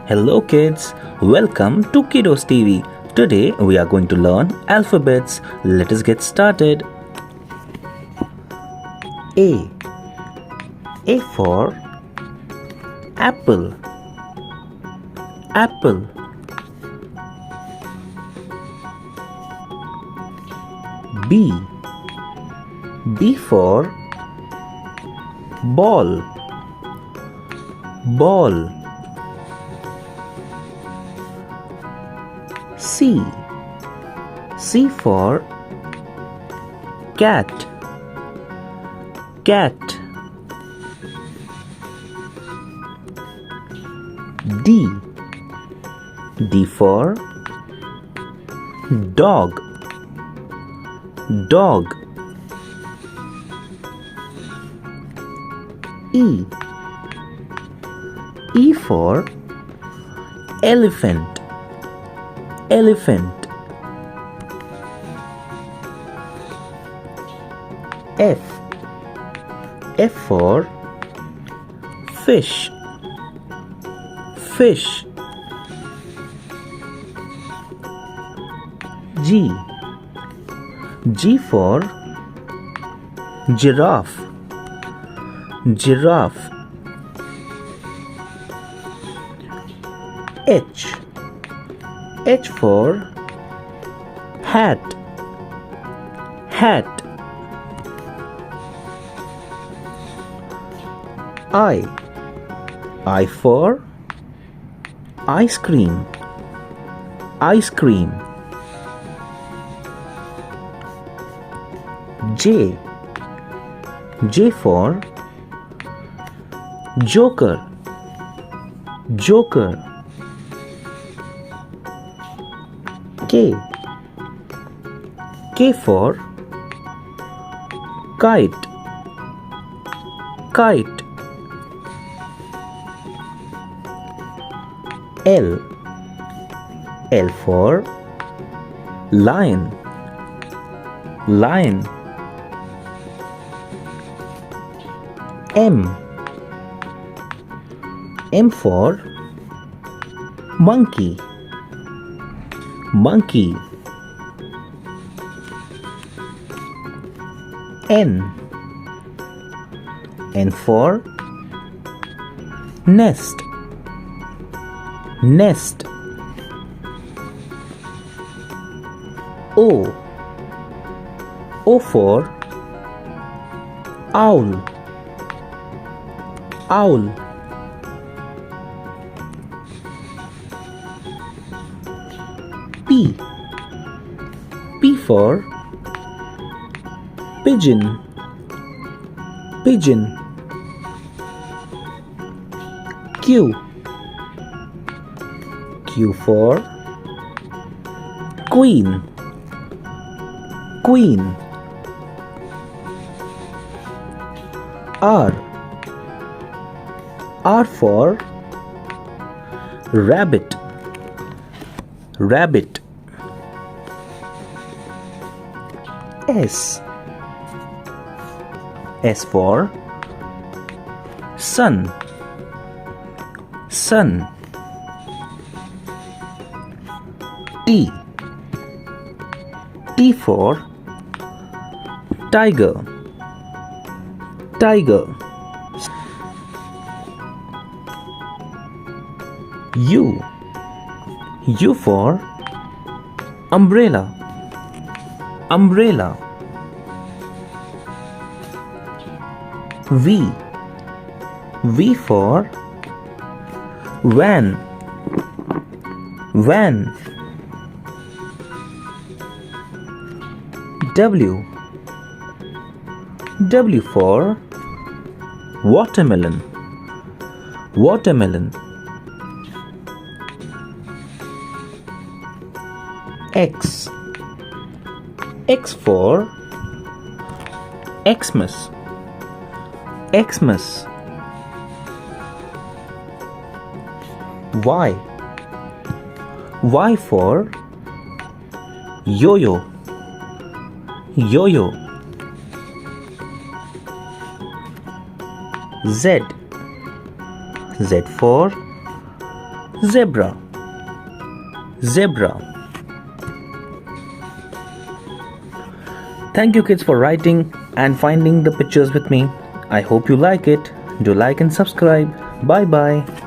Hello kids, welcome to Kiddos TV. Today we are going to learn alphabets. Let us get started. A. A for apple. Apple. B. B for ball. Ball. C. C for cat. Cat. D. D for dog. Dog. E. E for elephant. Elephant. F. F for fish. Fish. G. G for giraffe. Giraffe. H. H for hat. Hat. I. I for ice cream. Ice cream. J. J for joker. Joker. K. K for kite. Kite. L. L for lion. Lion. M. M for monkey. Monkey. N. N for nest. Nest. O. O for owl. Owl. P. P for pigeon. Pigeon. Q. Q for queen. Queen. R. R for rabbit. Rabbit. S. S for sun. Sun. T. T for tiger. Tiger. U. U for umbrella. Umbrella. V. V for van. Van. W. W for watermelon. Watermelon. X. X for Xmas. Xmas. Y. Y for yo-yo. Yo-yo. Z. Z for Zebra. Zebra. Thank you kids for writing and finding the pictures with me. I hope you like it. Do like and subscribe. Bye bye.